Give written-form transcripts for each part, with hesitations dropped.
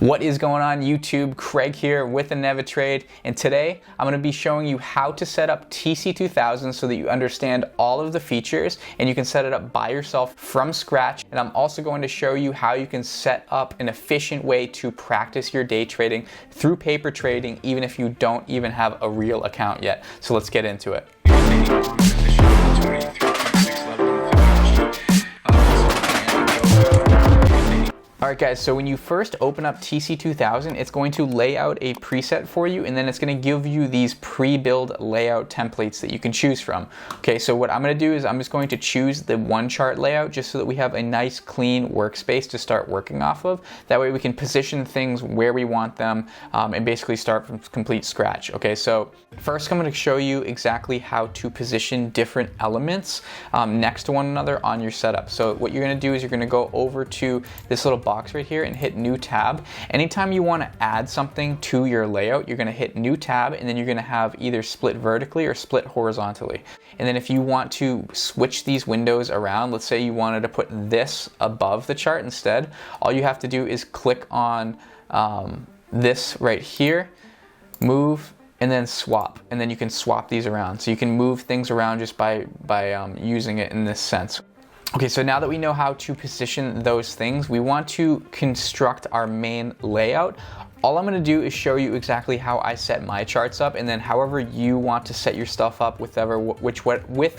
What is going on YouTube? Craig here with InevitTrade, and today I'm going to be showing you how to set up TC2000 so that you understand all of the features and you can set it up by yourself from scratch. And I'm also going to show you how you can set up an efficient way to practice your day trading through paper trading even if you don't even have a real account yet. So let's get into it. Alright guys, so when you first open up TC2000, it's going to lay out a preset for you, and then it's going to give you these pre-build layout templates that you can choose from. Okay, so what I'm going to do is I'm just going to choose the one chart layout just so that we have a nice clean workspace to start working off of. That way we can position things where we want them and basically start from complete scratch. Okay, so first I'm going to show you exactly how to position different elements next to one another on your setup. So what you're going to do is you're going to go over to this little box right here and hit new tab. Anytime you want to add something to your layout, you're going to hit new tab, and then you're going to have either split vertically or split horizontally. And then if you want to switch these windows around, let's say you wanted to put this above the chart instead, all you have to do is click on this right here, move, and then swap, and then you can swap these around. So you can move things around just by using it in this sense. Okay, so now that we know how to position those things, we want to construct our main layout. All I'm going to do is show you exactly how I set my charts up, and then however you want to set your stuff up with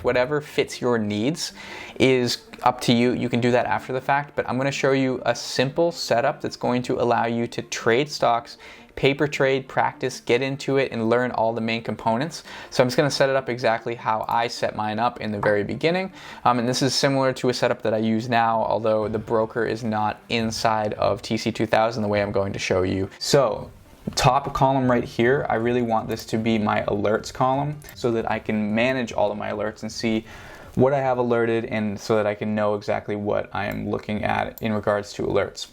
whatever fits your needs is up to you. You can do that after the fact, but I'm going to show you a simple setup that's going to allow you to trade stocks, paper trade, practice, get into it, and learn all the main components. So I'm just going to set it up exactly how I set mine up in the very beginning. And this is similar to a setup that I use now, although the broker is not inside of TC2000 the way I'm going to show you. So top column right here, I really want this to be my alerts column so that I can manage all of my alerts and see what I have alerted, and so that I can know exactly what I am looking at in regards to alerts.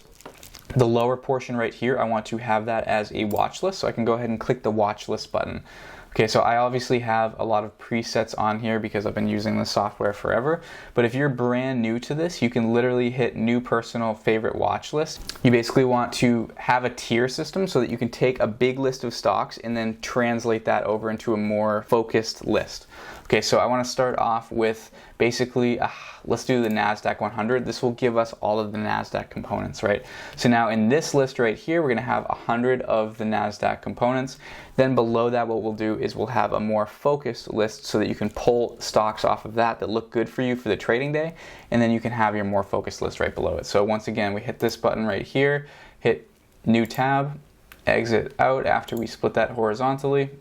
The lower portion right here, I want to have that as a watch list, so I can go ahead and click the watch list button. Okay, so I obviously have a lot of presets on here because I've been using this software forever, but if you're brand new to this, you can literally hit new personal favorite watch list. You basically want to have a tier system so that you can take a big list of stocks and then translate that over into a more focused list. Okay, so I want to start off with basically, let's do the NASDAQ 100. This will give us all of the NASDAQ components, right? So now in this list right here, we're going to have 100 of the NASDAQ components. Then below that, what we'll do is we'll have a more focused list so that you can pull stocks off of that look good for you for the trading day. And then you can have your more focused list right below it. So once again, we hit this button right here, hit new tab, exit out after we split that horizontally,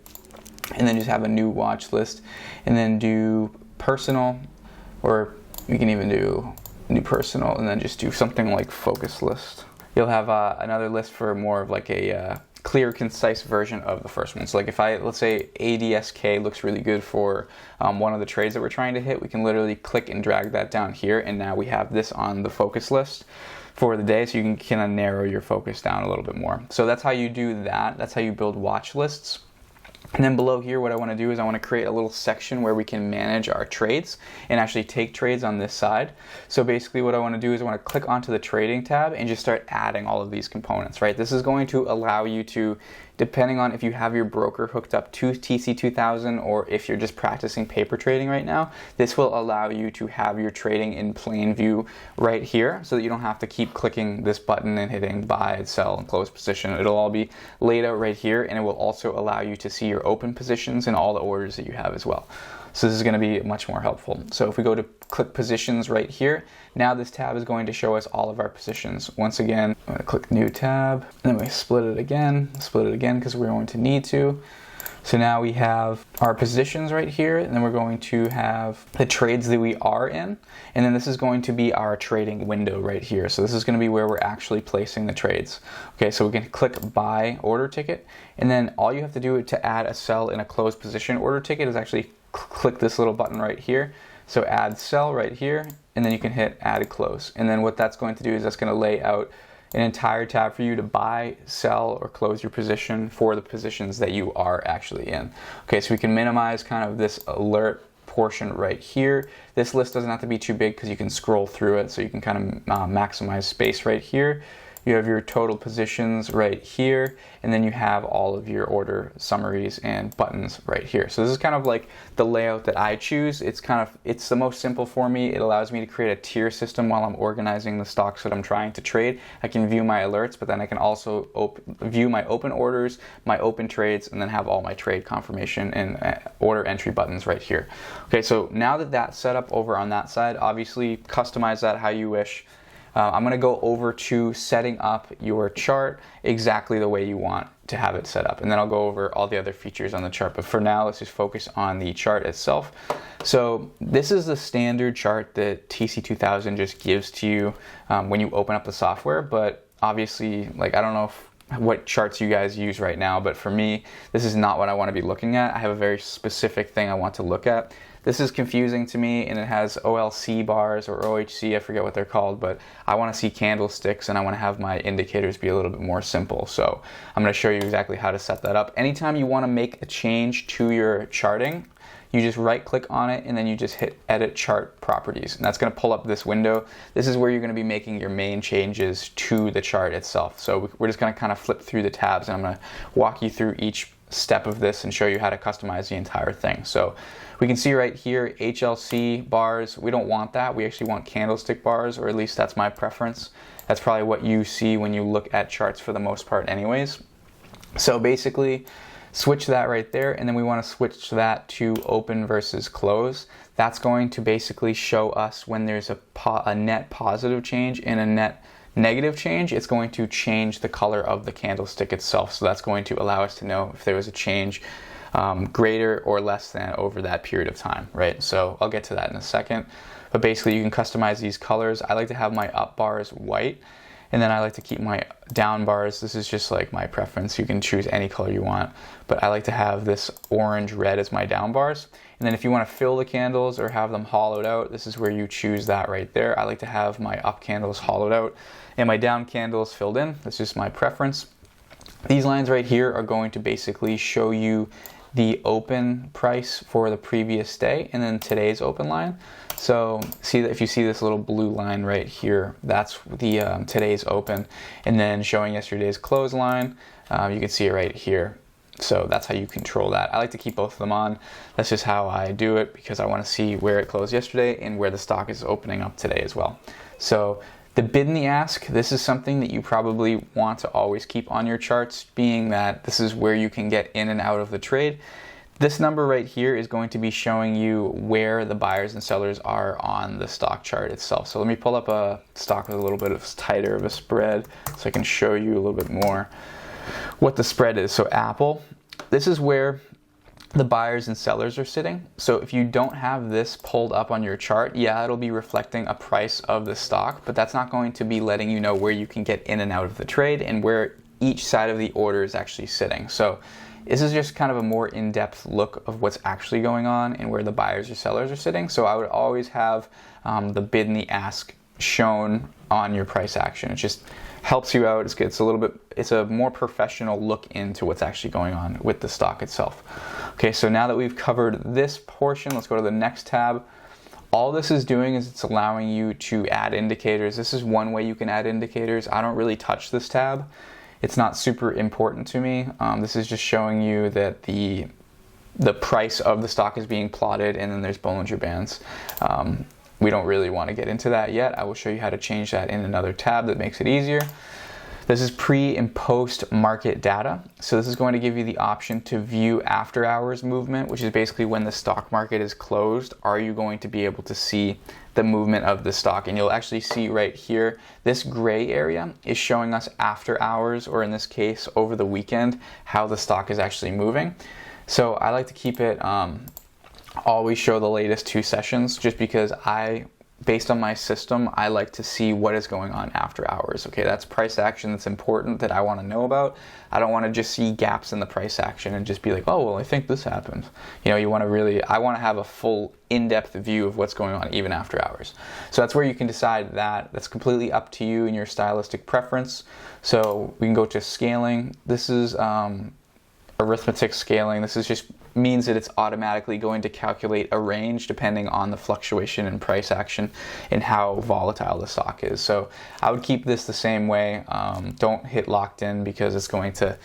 and then just have a new watch list, and then do personal, or you can even do new personal and then just do something like focus list. You'll have another list for more of like a clear, concise version of the first one. So like if let's say ADSK looks really good for one of the trades that we're trying to hit, we can literally click and drag that down here, and now we have this on the focus list for the day, so you can kind of narrow your focus down a little bit more. So that's how you do that. That's how you build watch lists. And then below here, what I want to do is I want to create a little section where we can manage our trades and actually take trades on this side. So basically what I want to do is I want to click onto the trading tab and just start adding all of these components, right? This is going to allow you to, depending on if you have your broker hooked up to TC2000 or if you're just practicing paper trading right now, this will allow you to have your trading in plain view right here so that you don't have to keep clicking this button and hitting buy, sell, and close position. It'll all be laid out right here, and it will also allow you to see your open positions and all the orders that you have as well. So this is going to be much more helpful. So if we go to click positions right here, now this tab is going to show us all of our positions. Once again, I'm going to click new tab, and then we split it again because we're going to need to. So now we have our positions right here, and then we're going to have the trades that we are in, and then this is going to be our trading window right here. So this is going to be where we're actually placing the trades. Okay, so we can click buy order ticket, and then all you have to do to add a sell in a closed position order ticket is actually click this little button right here. So add sell right here, and then you can hit add close. And then what that's going to do is that's going to lay out an entire tab for you to buy, sell, or close your position for the positions that you are actually in. Okay, so we can minimize kind of this alert portion right here. This list doesn't have to be too big because you can scroll through it, so you can kind of maximize space right here. you have your total positions right here, and then you have all of your order summaries and buttons right here. So this is kind of like the layout that I choose. It's the most simple for me. It allows me to create a tier system while I'm organizing the stocks that I'm trying to trade. I can view my alerts, but then I can also view my open orders, my open trades, and then have all my trade confirmation and order entry buttons right here. Okay, so now that that's set up over on that side, obviously customize that how you wish. I'm going to go over to setting up your chart exactly the way you want to have it set up, and then I'll go over all the other features on the chart. But for now, let's just focus on the chart itself. So this is the standard chart that TC2000 just gives to you when you open up the software. But obviously, like, I don't know what charts you guys use right now, but for me, this is not what I want to be looking at. I have a very specific thing I want to look at. This is confusing to me, and it has OLC bars or OHC, I forget what they're called, but I want to see candlesticks and I want to have my indicators be a little bit more simple. So I'm going to show you exactly how to set that up. Anytime you want to make a change to your charting, you just right click on it and then you just hit edit chart properties, and that's going to pull up this window. This is where you're going to be making your main changes to the chart itself. So we're just going to kind of flip through the tabs, and I'm going to walk you through each step of this and show you how to customize the entire thing. So we can see right here HLC bars. We don't want that. We actually want candlestick bars, or at least that's my preference. That's probably what you see when you look at charts for the most part anyways. So basically switch that right there, and then we want to switch that to open versus close. That's going to basically show us when there's a net positive change and a net negative change. It's going to change the color of the candlestick itself. So that's going to allow us to know if there was a change greater or less than over that period of time, right? So I'll get to that in a second. But basically you can customize these colors. I like to have my up bars white, and then I like to keep my down bars. This is just like my preference. You can choose any color you want, but I like to have this orange red as my down bars. And then if you want to fill the candles or have them hollowed out, this is where you choose that right there. I like to have my up candles hollowed out and my down candles filled in. That's just my preference. These lines right here are going to basically show you the open price for the previous day and then today's open line. So see that if you see this little blue line right here, that's the today's open, and then showing yesterday's close line, you can see it right here. So that's how you control that. I like to keep both of them on. That's just how I do it, because I want to see where it closed yesterday and where the stock is opening up today as well. So the bid and the ask, this is something that you probably want to always keep on your charts, being that this is where you can get in and out of the trade. This number right here is going to be showing you where the buyers and sellers are on the stock chart itself. So let me pull up a stock with a little bit of tighter of a spread so I can show you a little bit more what the spread is. So Apple, this is where the buyers and sellers are sitting. So if you don't have this pulled up on your chart, yeah, it'll be reflecting a price of the stock, but that's not going to be letting you know where you can get in and out of the trade and where each side of the order is actually sitting. So this is just kind of a more in-depth look of what's actually going on and where the buyers or sellers are sitting. So I would always have the bid and the ask shown on your price action. It just helps you out. It's a more professional look into what's actually going on with the stock itself. Okay, so now that we've covered this portion, let's go to the next tab. All this is doing is it's allowing you to add indicators. This is one way you can add indicators. I don't really touch this tab. It's not super important to me. This is just showing you that the price of the stock is being plotted, and then there's Bollinger Bands. We don't really want to get into that yet. I will show you how to change that in another tab that makes it easier. This is pre and post market data. So this is going to give you the option to view after hours movement, which is basically when the stock market is closed. Are you going to be able to see the movement of the stock? And you'll actually see right here, this gray area is showing us after hours, or in this case, over the weekend, how the stock is actually moving. So I like to keep it always show the latest 2 sessions, just because based on my system, I like to see what is going on after hours. Okay, that's price action that's important that I want to know about. I don't want to just see gaps in the price action and just be like, oh, well, I think this happened. You know, I want to have a full in-depth view of what's going on even after hours. So that's where you can decide that. That's completely up to you and your stylistic preference. So we can go to scaling. This is arithmetic scaling. This is just means that it's automatically going to calculate a range depending on the fluctuation in price action and how volatile the stock is. So I would keep this the same way. Don't hit locked in, because it's going to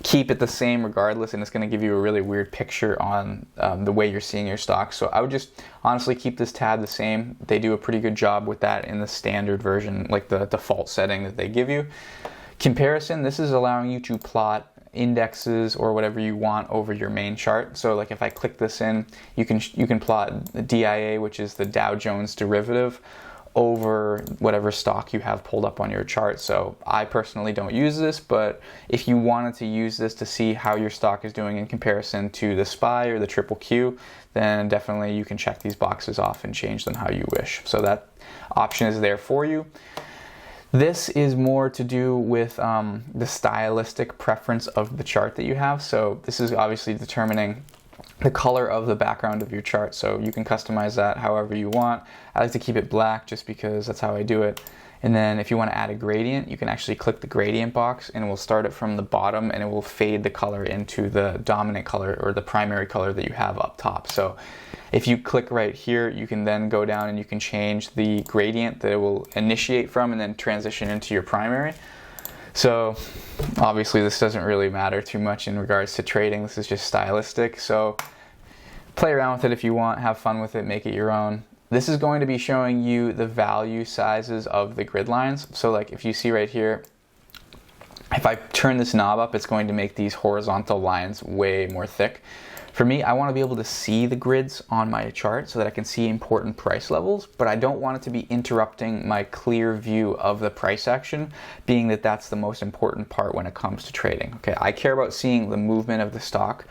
keep it the same regardless, and it's going to give you a really weird picture on the way you're seeing your stock. So I would just honestly keep this tab the same. They do a pretty good job with that in the standard version, like the default setting that they give you. Comparison, this is allowing you to plot indexes or whatever you want over your main chart. So like if I click this in, you can plot the DIA, which is the Dow Jones derivative, over whatever stock you have pulled up on your chart. So I personally don't use this, but if you wanted to use this to see how your stock is doing in comparison to the SPY or the triple Q, then definitely you can check these boxes off and change them how you wish. So that option is there for you. This is more to do with the stylistic preference of the chart that you have. So this is obviously determining the color of the background of your chart. So you can customize that however you want. I like to keep it black just because that's how I do it. And then if you want to add a gradient, you can actually click the gradient box, and it will start it from the bottom, and it will fade the color into the dominant color or the primary color that you have up top. So if you click right here, you can then go down and you can change the gradient that it will initiate from and then transition into your primary. So obviously this doesn't really matter too much in regards to trading. This is just stylistic. So play around with it if you want, have fun with it, make it your own. This is going to be showing you the value sizes of the grid lines. So like if you see right here, if I turn this knob up, it's going to make these horizontal lines way more thick. For me, I want to be able to see the grids on my chart so that I can see important price levels, but I don't want it to be interrupting my clear view of the price action, being that that's the most important part when it comes to trading. Okay, I care about seeing the movement of the stock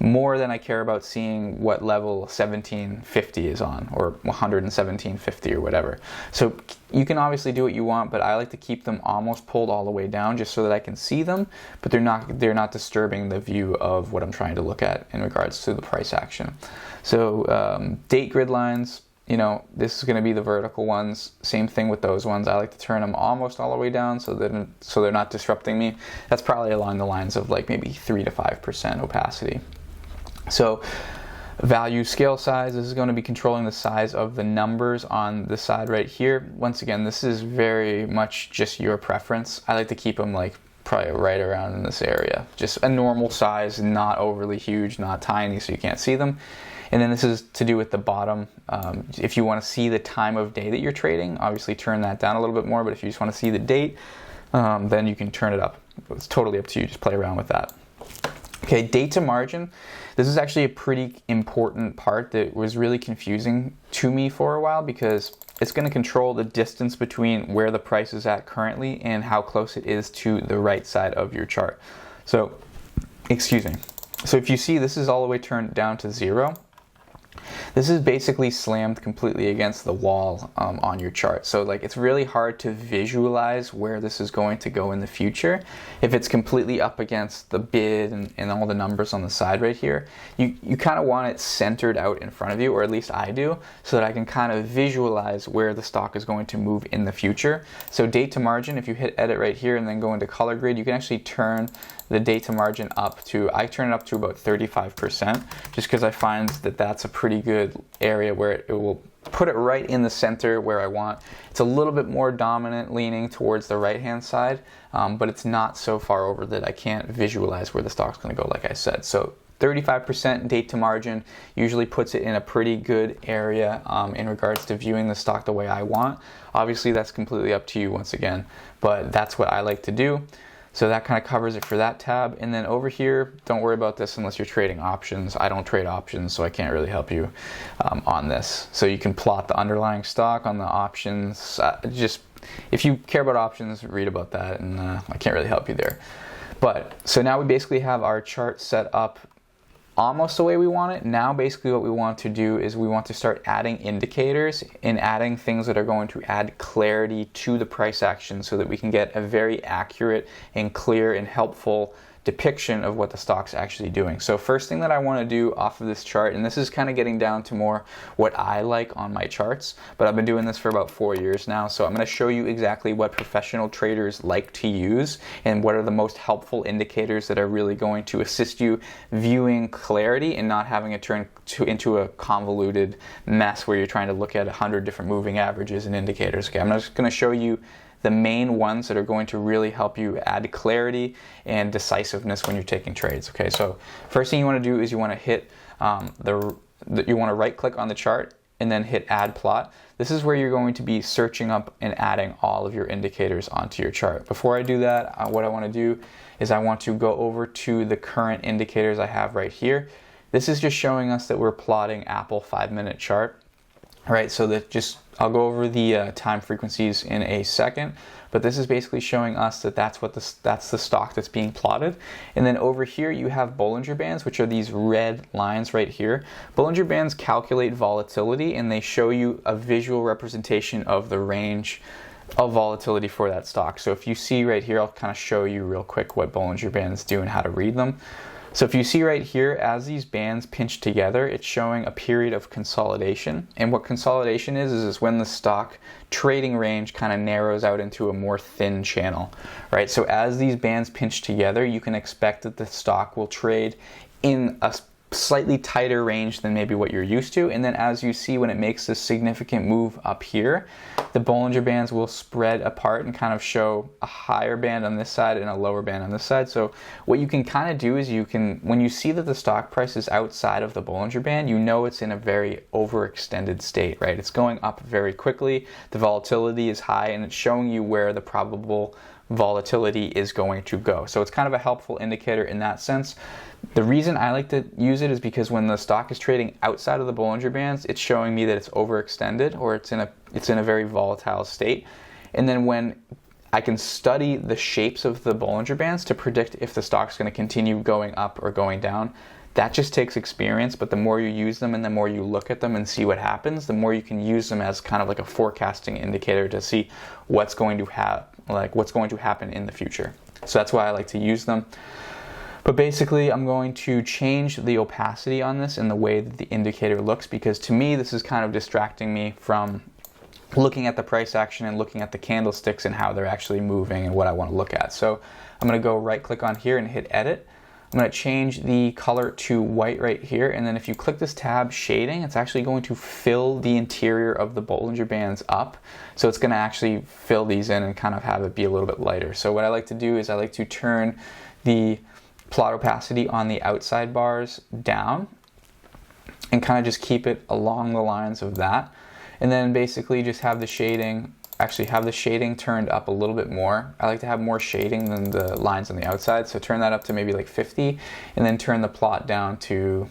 more than I care about seeing what level 1750 is on, or 117.50 or whatever. So you can obviously do what you want, but I like to keep them almost pulled all the way down just so that I can see them, but they're not disturbing the view of what I'm trying to look at in regards to the price action. So date grid lines, you know, this is going to be the vertical ones. Same thing with those ones. I like to turn them almost all the way down so they're not disrupting me. That's probably along the lines of like maybe 3 to 5% opacity. So value scale size, this is going to be controlling the size of the numbers on the side right here. Once again, this is very much just your preference. I like to keep them like probably right around in this area. Just a normal size, not overly huge, not tiny so you can't see them. And then this is to do with the bottom. If you want to see the time of day that you're trading, obviously turn that down a little bit more, but if you just want to see the date, then you can turn it up. It's totally up to you, just play around with that. Okay, date to margin. This is actually a pretty important part that was really confusing to me for a while, because it's going to control the distance between where the price is at currently and how close it is to the right side of your chart. So, excuse me. So if you see, this is all the way turned down to 0. This is basically slammed completely against the wall on your chart. So like it's really hard to visualize where this is going to go in the future. If it's completely up against the bid and all the numbers on the side right here, you kind of want it centered out in front of you, or at least I do, so that I can kind of visualize where the stock is going to move in the future. So date to margin, if you hit edit right here and then go into color grid, you can actually turn the date to margin up to, I turn it up to about 35%, just because I find that that's a pretty good area where it will put it right in the center where I want. It's a little bit more dominant leaning towards the right hand side, but it's not so far over that I can't visualize where the stock's going to go, like I said. So 35% date to margin usually puts it in a pretty good area in regards to viewing the stock the way I want. Obviously that's completely up to you once again, but that's what I like to do. So that kind of covers it for that tab. And then over here, don't worry about this unless you're trading options. I don't trade options, so I can't really help you on this. So you can plot the underlying stock on the options. Just if you care about options, read about that, and I can't really help you there. But so now we basically have our chart set up almost the way we want it. Now basically what we want to do is we want to start adding indicators and adding things that are going to add clarity to the price action so that we can get a very accurate and clear and helpful depiction of what the stock's actually doing. So first thing that I want to do off of this chart, and this is kind of getting down to more what I like on my charts, but I've been doing this for about 4 years now, so I'm going to show you exactly what professional traders like to use and what are the most helpful indicators that are really going to assist you viewing clarity and not having it turn into a convoluted mess where you're trying to look at 100 different moving averages and indicators. Okay, I'm just going to show you the main ones that are going to really help you add clarity and decisiveness when you're taking trades. Okay, so first thing you want to do is you want to hit you want to right click on the chart and then hit add plot. This is where you're going to be searching up and adding all of your indicators onto your chart. Before I do that, what I want to do is I want to go over to the current indicators I have right here. This is just showing us that we're plotting Apple 5-minute chart. Right, so that I'll go over the time frequencies in a second, but this is basically showing us that that's the stock that's being plotted. And then over here you have Bollinger Bands, which are these red lines right here. Bollinger Bands calculate volatility and they show you a visual representation of the range of volatility for that stock. So if you see right here, I'll kind of show you real quick what Bollinger Bands do and how to read them. So if you see right here, as these bands pinch together, it's showing a period of consolidation. And what consolidation is when the stock trading range kind of narrows out into a more thin channel, right? So as these bands pinch together, you can expect that the stock will trade in a slightly tighter range than maybe what you're used to. And then as you see, when it makes this significant move up here, the Bollinger Bands will spread apart and kind of show a higher band on this side and a lower band on this side. So what you can kind of do is when you see that the stock price is outside of the Bollinger Band, you know it's in a very overextended state, right? It's going up very quickly, the volatility is high, and it's showing you where the probable volatility is going to go. So it's kind of a helpful indicator in that sense. The reason I like to use it is because when the stock is trading outside of the Bollinger Bands, it's showing me that it's overextended or it's in a very volatile state. And then when I can study the shapes of the Bollinger Bands to predict if the stock's going to continue going up or going down, that just takes experience. But the more you use them and the more you look at them and see what happens, the more you can use them as kind of like a forecasting indicator to see what's going to happen in the future. So that's why I like to use them. But basically, I'm going to change the opacity on this and the way that the indicator looks, because to me, this is kind of distracting me from looking at the price action and looking at the candlesticks and how they're actually moving and what I want to look at. So I'm going to go right click on here and hit edit. I'm going to change the color to white right here, and then if you click this tab, shading, it's actually going to fill the interior of the Bollinger Bands up. So it's going to actually fill these in and kind of have it be a little bit lighter. So what I like to do is I like to turn the plot opacity on the outside bars down and kind of just keep it along the lines of that. And then basically just have the shading turned up a little bit more. I like to have more shading than the lines on the outside, so turn that up to maybe like 50, and then turn the plot down to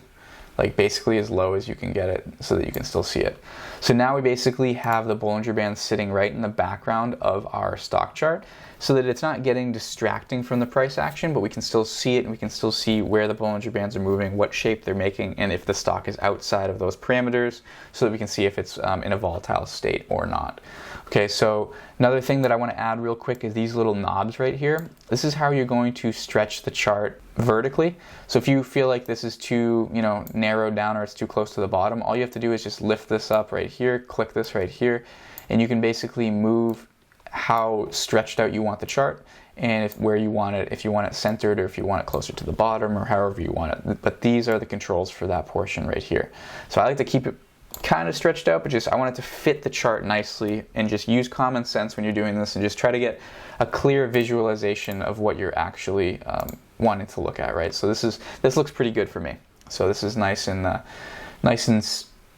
like basically as low as you can get it so that you can still see it. So now we basically have the Bollinger Band sitting right in the background of our stock chart so that it's not getting distracting from the price action, but we can still see it and we can still see where the Bollinger Bands are moving, what shape they're making, and if the stock is outside of those parameters so that we can see if it's in a volatile state or not. Okay, so another thing that I want to add real quick is these little knobs right here. This is how you're going to stretch the chart vertically. So if you feel like this is too, narrowed down or it's too close to the bottom, all you have to do is just lift this up right here, click this right here, and you can basically move how stretched out you want the chart and where you want it, if you want it centered or if you want it closer to the bottom or however you want it. But these are the controls for that portion right here. So I like to keep it kind of stretched out, but I want it to fit the chart nicely, and just use common sense when you're doing this and just try to get a clear visualization of what you're actually wanting to look at, right? So this looks pretty good for me. So this is nice and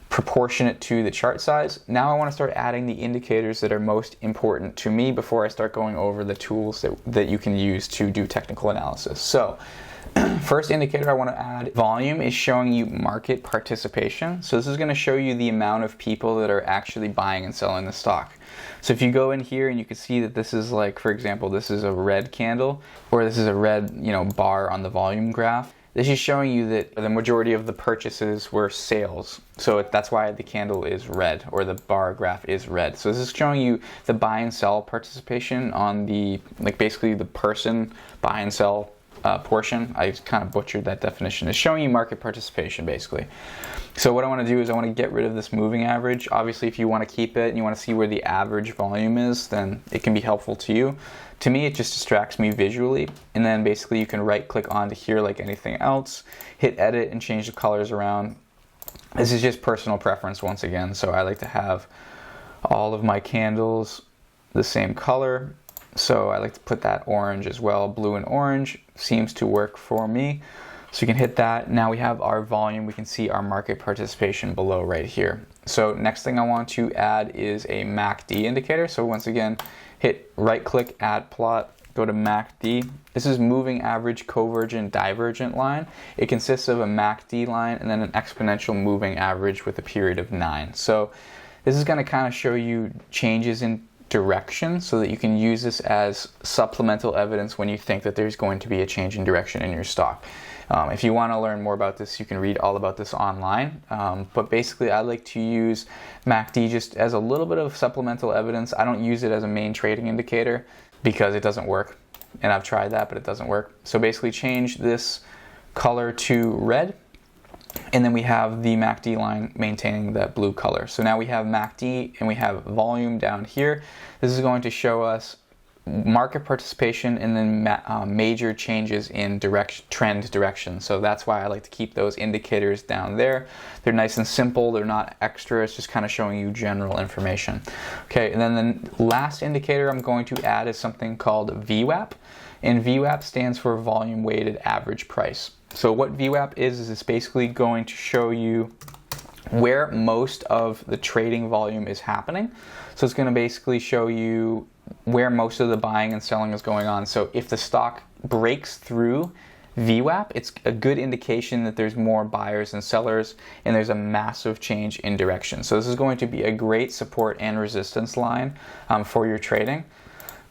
proportionate to the chart size. Now I want to start adding the indicators that are most important to me before I start going over the tools that you can use to do technical analysis. So first indicator I want to add, volume, is showing you market participation. So this is going to show you the amount of people that are actually buying and selling the stock. So if you go in here and you can see that this is like, for example, this is a red candle, or this is a red, bar on the volume graph. This is showing you that the majority of the purchases were sales. So that's why the candle is red, or the bar graph is red. So this is showing you the buy and sell participation on the, basically the person buy and sell portion. I kind of butchered that definition. It's showing you market participation, basically. So what I want to do is I want to get rid of this moving average. Obviously, if you want to keep it and you want to see where the average volume is, then it can be helpful to you. To me, it just distracts me visually. And then basically you can right click onto here like anything else, hit edit and change the colors around. This is just personal preference once again. So I like to have all of my candles the same color. So I like to put that orange as well. Blue and orange seems to work for me. So you can hit that. Now we have our volume. We can see our market participation below right here. So next thing I want to add is a MACD indicator. So once again, hit right click, add plot, go to MACD. This is moving average convergent divergent line. It consists of a MACD line and then an exponential moving average with a period of 9. So this is going to kind of show you changes in direction so that you can use this as supplemental evidence when you think that there's going to be a change in direction in your stock. If you want to learn more about this, you can read all about this online. But basically, I like to use MACD just as a little bit of supplemental evidence. I don't use it as a main trading indicator because it doesn't work. And I've tried that, but it doesn't work. So basically change this color to red. And then we have the MACD line maintaining that blue color. So now we have MACD and we have volume down here. This is going to show us market participation and then major changes in trend direction. So that's why I like to keep those indicators down there. They're nice and simple. They're not extra. It's just kind of showing you general information. Okay, and then the last indicator I'm going to add is something called VWAP. And VWAP stands for volume weighted average price. So what VWAP is it's basically going to show you where most of the trading volume is happening. So it's going to basically show you where most of the buying and selling is going on. So if the stock breaks through VWAP, it's a good indication that there's more buyers and sellers and there's a massive change in direction. So this is going to be a great support and resistance line for your trading.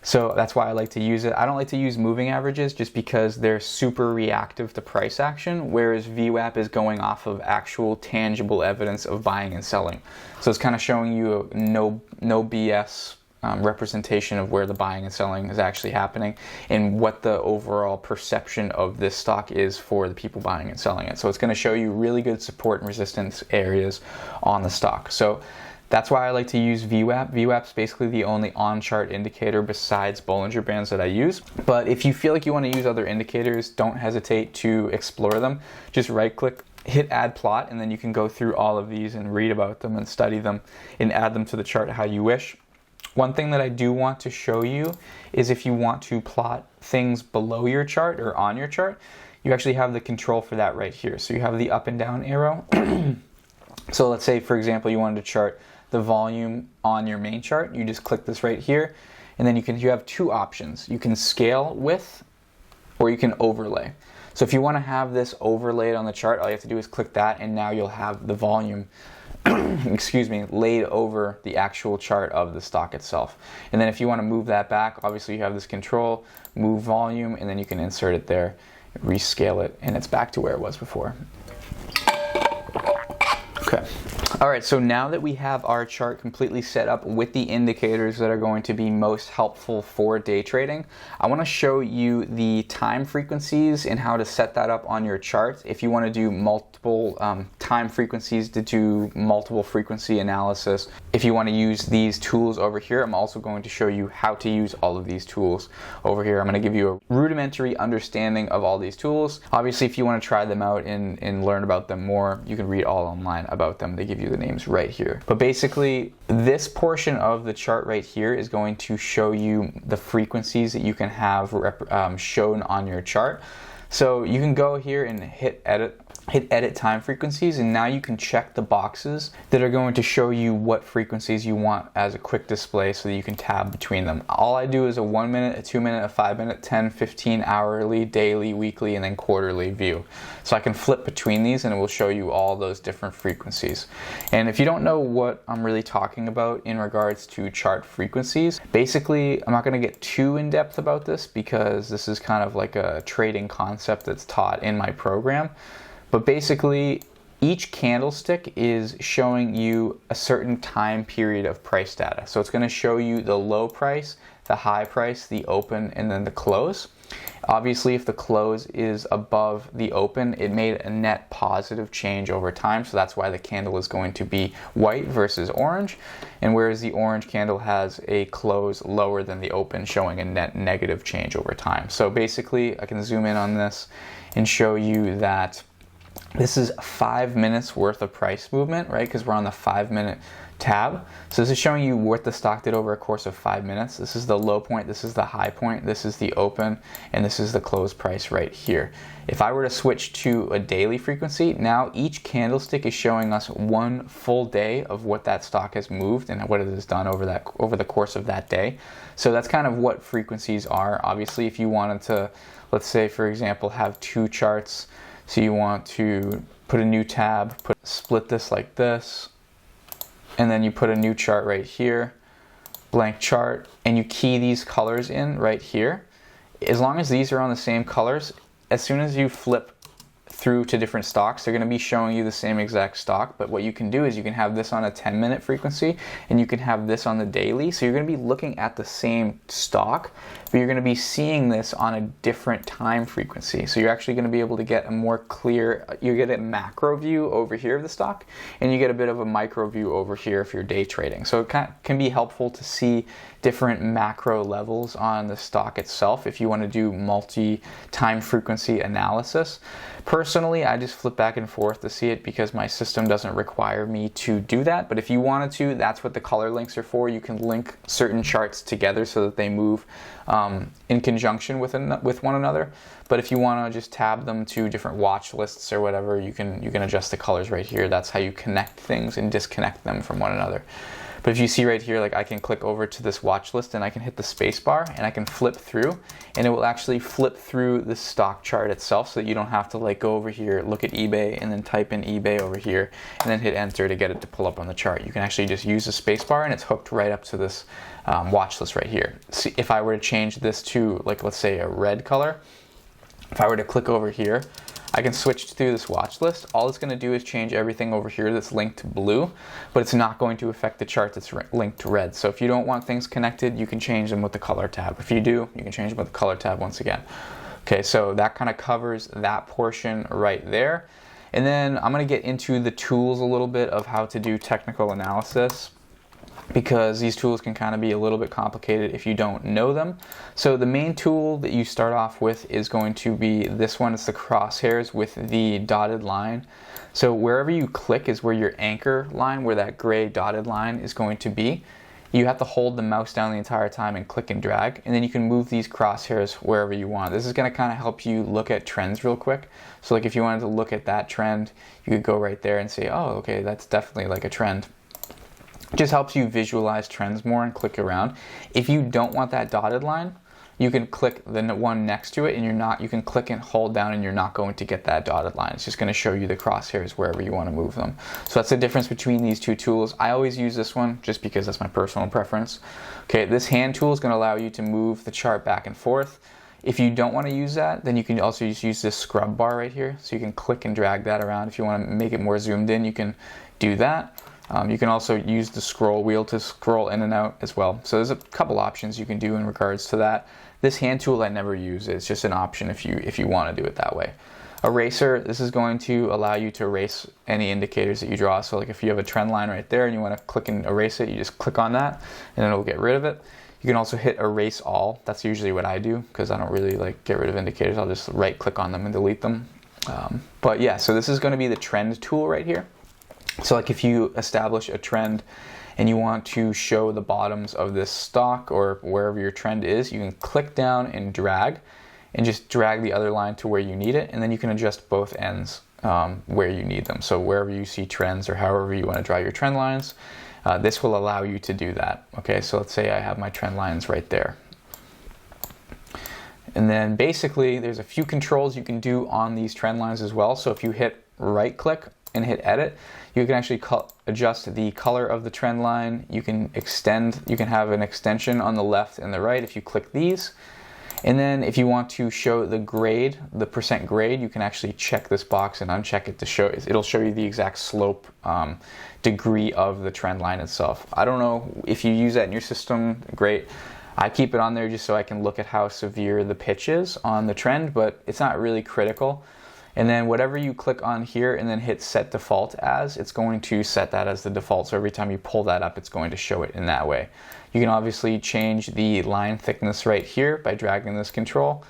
So that's why I like to use it. I don't like to use moving averages just because they're super reactive to price action, whereas VWAP is going off of actual tangible evidence of buying and selling. So it's kind of showing you a no BS representation of where the buying and selling is actually happening and what the overall perception of this stock is for the people buying and selling it. So it's going to show you really good support and resistance areas on the stock. So that's why I like to use VWAP. VWAP is basically the only on-chart indicator besides Bollinger Bands that I use. But if you feel like you want to use other indicators, don't hesitate to explore them. Just right-click, hit Add Plot, and then you can go through all of these and read about them and study them and add them to the chart how you wish. One thing that I do want to show you is if you want to plot things below your chart or on your chart, you actually have the control for that right here. So you have the up and down arrow. So let's say, for example, you wanted to chart the volume on your main chart. You just click this right here, and then you have two options. You can scale with, or you can overlay. So if you want to have this overlaid on the chart, all you have to do is click that, and now you'll have the volume excuse me, laid over the actual chart of the stock itself. And then if you want to move that back, obviously you have this control, move volume, and then you can insert it there, rescale it, and it's back to where it was before. Okay. All right, so now that we have our chart completely set up with the indicators that are going to be most helpful for day trading, I want to show you the time frequencies and how to set that up on your chart. If you want to do multiple time frequencies to do multiple frequency analysis, if you want to use these tools over here, I'm also going to show you how to use all of these tools over here. I'm going to give you a rudimentary understanding of all these tools. Obviously, if you want to try them out and learn about them more, you can read all online about them. They give you the names right here. But basically, this portion of the chart right here is going to show you the frequencies that you can have shown on your chart. So you can go here and hit edit time frequencies, and now you can check the boxes that are going to show you what frequencies you want as a quick display so that you can tab between them. All I do is a 1 minute, a 2 minute, a 5 minute, 10, 15, hourly, daily, weekly, and then quarterly view. So I can flip between these and it will show you all those different frequencies. And if you don't know what I'm really talking about in regards to chart frequencies, basically I'm not going to get too in depth about this because this is kind of like a trading concept that's taught in my program. But basically, each candlestick is showing you a certain time period of price data. So it's going to show you the low price, the high price, the open, and then the close. Obviously, if the close is above the open, it made a net positive change over time, so that's why the candle is going to be white versus orange, and whereas the orange candle has a close lower than the open, showing a net negative change over time. So basically, I can zoom in on this and show you that this is 5 minutes worth of price movement, right? Because we're on the 5-minute tab. So this is showing you what the stock did over a course of 5 minutes. This is the low point, this is the high point, this is the open, and this is the close price right here. If I were to switch to a daily frequency, now each candlestick is showing us one full day of what that stock has moved and what it has done over the course of that day. So that's kind of what frequencies are. Obviously, if you wanted to, let's say for example, have 2 charts, so you want to put a new tab, split this like this, and then you put a new chart right here, blank chart, and you key these colors in right here. As long as these are on the same colors, as soon as you flip through to different stocks, they're going to be showing you the same exact stock. But what you can do is you can have this on a 10-minute frequency and you can have this on the daily. So you're going to be looking at the same stock, but you're going to be seeing this on a different time frequency. So you're actually going to be able to get a more clear, you get a macro view over here of the stock, and you get a bit of a micro view over here if you're day trading. So it can be helpful to see different macro levels on the stock itself if you want to do multi-time frequency analysis. Personally, I just flip back and forth to see it because my system doesn't require me to do that. But if you wanted to, that's what the color links are for. You can link certain charts together so that they move in conjunction with one another. But if you want to just tab them to different watch lists or whatever, you can adjust the colors right here. That's how you connect things and disconnect them from one another. But if you see right here, like I can click over to this watch list and I can hit the space bar and I can flip through, and it will actually flip through the stock chart itself so that you don't have to like go over here, look at eBay, and then type in eBay over here and then hit enter to get it to pull up on the chart. You can actually just use the space bar and it's hooked right up to this watch list right here. See, if I were to change this to, like, let's say a red color, if I were to click over here, I can switch through this watch list. All it's going to do is change everything over here that's linked to blue, but it's not going to affect the chart that's linked to red. So if you don't want things connected, you can change them with the color tab. If you do, you can change them with the color tab once again. Okay, so that kind of covers that portion right there. And then I'm going to get into the tools a little bit of how to do technical analysis, because these tools can kind of be a little bit complicated if you don't know them. So the main tool that you start off with is going to be this one. It's the crosshairs with the dotted line. So wherever you click is where your anchor line, where that gray dotted line is going to be. You have to hold the mouse down the entire time and click and drag, and then you can move these crosshairs wherever you want. This is going to kind of help you look at trends real quick. So like if you wanted to look at that trend, you could go right there and say, oh, okay, that's definitely like a trend. It just helps you visualize trends more and click around. If you don't want that dotted line, you can click the one next to it, and you can click and hold down and you're not going to get that dotted line. It's just going to show you the crosshairs wherever you want to move them. So that's the difference between these two tools. I always use this one just because that's my personal preference. Okay, this hand tool is going to allow you to move the chart back and forth. If you don't want to use that, then you can also just use this scrub bar right here. So you can click and drag that around. If you want to make it more zoomed in, you can do that. You can also use the scroll wheel to scroll in and out as well. So there's a couple options you can do in regards to that. This hand tool I never use. It's just an option if you want to do it that way. Eraser, this is going to allow you to erase any indicators that you draw. So like if you have a trend line right there and you want to click and erase it, you just click on that and it'll get rid of it. You can also hit erase all. That's usually what I do because I don't really like get rid of indicators. I'll just right click on them and delete them. But yeah, so this is going to be the trend tool right here. So like if you establish a trend and you want to show the bottoms of this stock or wherever your trend is, you can click down and drag and just drag the other line to where you need it, and then you can adjust both ends where you need them. So wherever you see trends or however you want to draw your trend lines, this will allow you to do that. Okay, so let's say I have my trend lines right there. And then basically there's a few controls you can do on these trend lines as well. So if you hit right click and hit edit, you can actually adjust the color of the trend line. You can have an extension on the left and the right if you click these. And then if you want to show the grade, the percent grade, you can actually check this box and uncheck it to show, it'll show you the exact slope degree of the trend line itself. I don't know if you use that in your system, great. I keep it on there just so I can look at how severe the pitch is on the trend, but it's not really critical. And then whatever you click on here and then hit set default as, it's going to set that as the default. So every time you pull that up, it's going to show it in that way. You can obviously change the line thickness right here by dragging this control.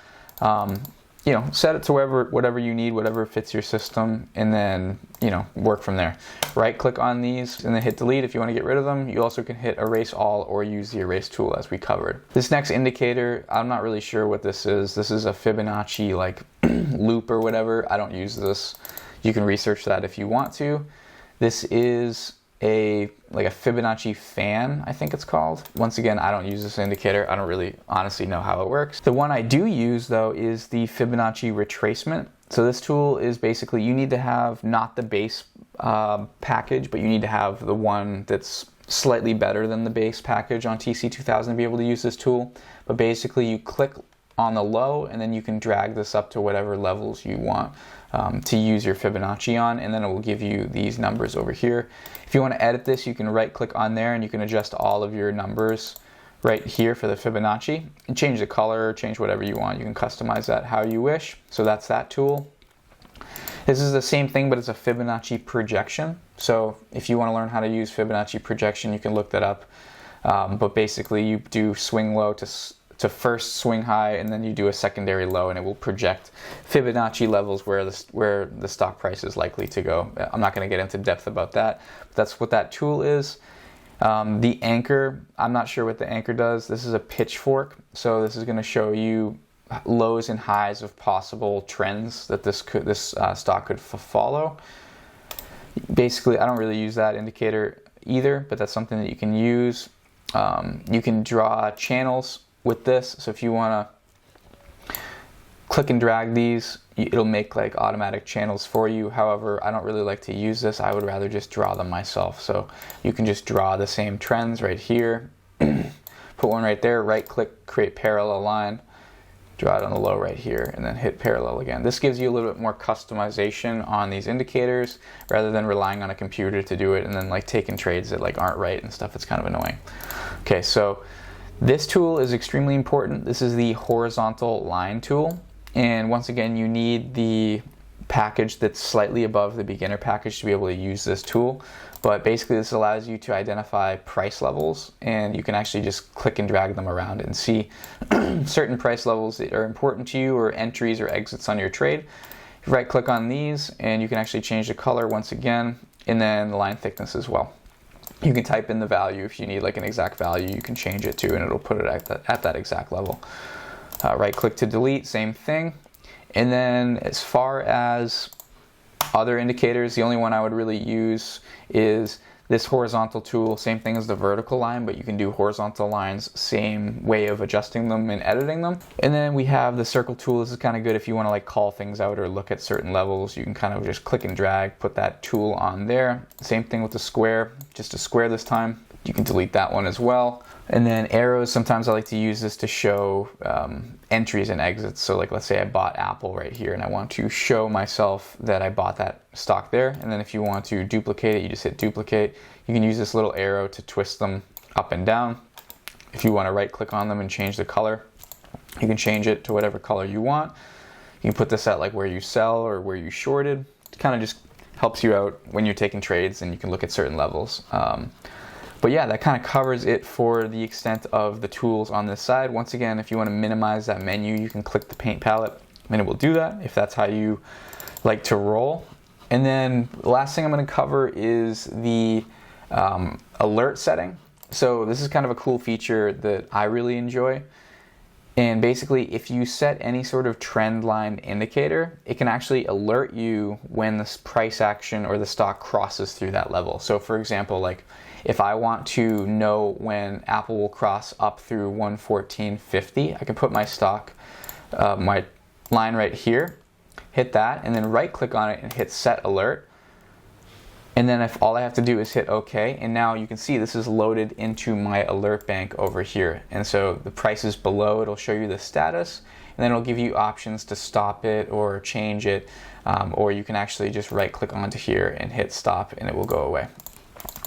You know, set it to whatever you need, whatever fits your system, and then, you know, work from there. Right click on these and then hit delete if you want to get rid of them. You also can hit erase all or use the erase tool as we covered. This next indicator, I'm not really sure what this is. This is a Fibonacci like loop or whatever. I don't use this. You can research that if you want to. This is like a Fibonacci fan, I think it's called. Once again, I don't use this indicator. I don't really honestly know how it works. The one I do use though is the Fibonacci retracement. So this tool is basically, you need to have not the base package, but you need to have the one that's slightly better than the base package on TC2000 to be able to use this tool. But basically you click on the low and then you can drag this up to whatever levels you want to use your Fibonacci on, and then it will give you these numbers over here. If you want to edit this, you can right click on there and you can adjust all of your numbers right here for the Fibonacci and change the color, change whatever you want. You can customize that how you wish. So that's that tool. This is the same thing, but it's a Fibonacci projection. So if you want to learn how to use Fibonacci projection, you can look that up. But basically you do swing low to first swing high, and then you do a secondary low, and it will project Fibonacci levels where the stock price is likely to go. I'm not going to get into depth about that, but that's what that tool is. The anchor, I'm not sure what the anchor does. This is a pitchfork, so this is going to show you lows and highs of possible trends that this stock could follow. Basically, I don't really use that indicator either, but that's something that you can use. You can draw channels with this, so if you want to click and drag these, it'll make like automatic channels for you. However, I don't really like to use this. I would rather just draw them myself. So you can just draw the same trends right here, put one right there, right click, create parallel line, draw it on the low right here, and then hit parallel again. This gives you a little bit more customization on these indicators rather than relying on a computer to do it and then like taking trades that like aren't right and stuff. It's kind of annoying. Okay, so this tool is extremely important. This is the horizontal line tool. And once again, you need the package that's slightly above the beginner package to be able to use this tool. But basically this allows you to identify price levels, and you can actually just click and drag them around and see certain price levels that are important to you, or entries or exits on your trade. You right click on these and you can actually change the color once again, and then the line thickness as well. You can type in the value. If you need like an exact value, you can change it to, and it'll put it at that exact level. Right click to delete, same thing. And then as far as other indicators, the only one I would really use is this horizontal tool. Same thing as the vertical line, but you can do horizontal lines, same way of adjusting them and editing them. And then we have the circle tool. This is kind of good if you want to like call things out or look at certain levels. You can kind of just click and drag, put that tool on there. Same thing with the square, just a square this time. You can delete that one as well. And then arrows, sometimes I like to use this to show entries and exits. So like let's say I bought Apple right here and I want to show myself that I bought that stock there. And then if you want to duplicate it, you just hit duplicate. You can use this little arrow to twist them up and down. If you want to right click on them and change the color, you can change it to whatever color you want. You can put this at like where you sell or where you shorted. It kind of just helps you out when you're taking trades, and you can look at certain levels. But yeah, that kind of covers it for the extent of the tools on this side. Once again, if you want to minimize that menu, you can click the paint palette and it will do that if that's how you like to roll. And then the last thing I'm going to cover is the alert setting. So this is kind of a cool feature that I really enjoy. And basically, if you set any sort of trend line indicator, it can actually alert you when this price action or the stock crosses through that level. So for example, like if I want to know when Apple will cross up through 114.50, I can put my stock, my line right here, hit that, and then right click on it and hit set alert. And then if all I have to do is hit OK, and now you can see this is loaded into my alert bank over here. And so the price is below, it'll show you the status, and then it'll give you options to stop it or change it, or you can actually just right click onto here and hit stop and it will go away.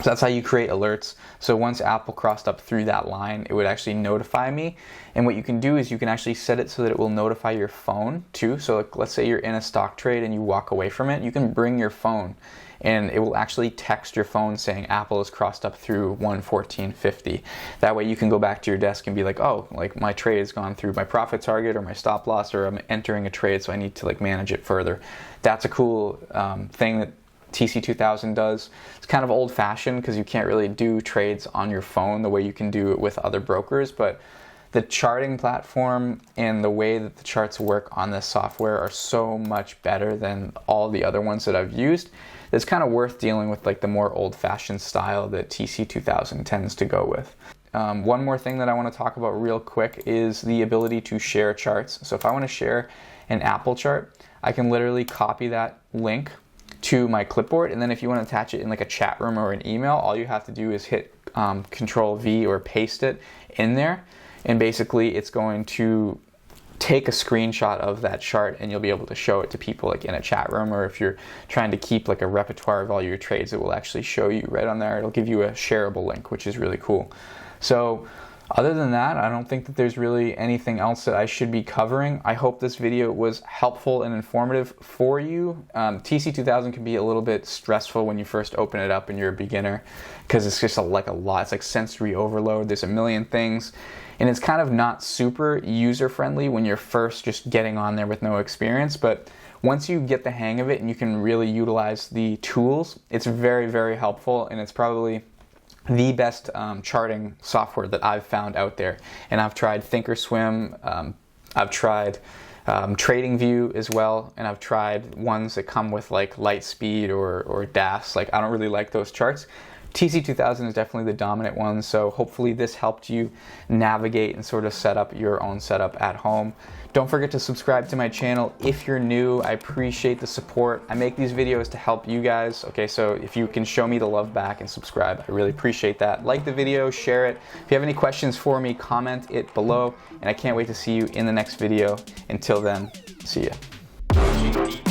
So that's how you create alerts. So once Apple crossed up through that line, it would actually notify me. And what you can do is you can actually set it so that it will notify your phone too. So like, let's say you're in a stock trade and you walk away from it, you can bring your phone and it will actually text your phone saying Apple has crossed up through 114.50. That way you can go back to your desk and be like, oh, like my trade has gone through my profit target or my stop loss, or I'm entering a trade, so I need to like manage it further. That's a cool thing that TC2000 does. It's kind of old-fashioned because you can't really do trades on your phone the way you can do it with other brokers, but the charting platform and the way that the charts work on this software are so much better than all the other ones that I've used. It's kind of worth dealing with like the more old-fashioned style that TC2000 tends to go with. One more thing that I want to talk about real quick is the ability to share charts. So if I want to share an Apple chart, I can literally copy that link to my clipboard, and then if you want to attach it in like a chat room or an email, all you have to do is hit Control V or paste it in there, and basically it's going to take a screenshot of that chart and you'll be able to show it to people like in a chat room, or if you're trying to keep like a repertoire of all your trades, it will actually show you right on there. It'll give you a shareable link, which is really cool. So other than that, I don't think that there's really anything else that I should be covering. I hope this video was helpful and informative for you. TC2000 can be a little bit stressful when you first open it up and you're a beginner, because it's just like a lot. It's like sensory overload. There's a million things, and it's kind of not super user-friendly when you're first just getting on there with no experience. But once you get the hang of it and you can really utilize the tools, it's very, very helpful, and it's probably the best charting software that I've found out there. And I've tried Thinkorswim, I've tried TradingView as well, and I've tried ones that come with like Lightspeed or DAS. Like, I don't really like those charts. TC2000 is definitely the dominant one, so hopefully this helped you navigate and sort of set up your own setup at home. Don't forget to subscribe to my channel if you're new. I appreciate the support. I make these videos to help you guys, okay? So if you can show me the love back and subscribe, I really appreciate that. Like the video, share it. If you have any questions for me, comment it below, and I can't wait to see you in the next video. Until then, see ya.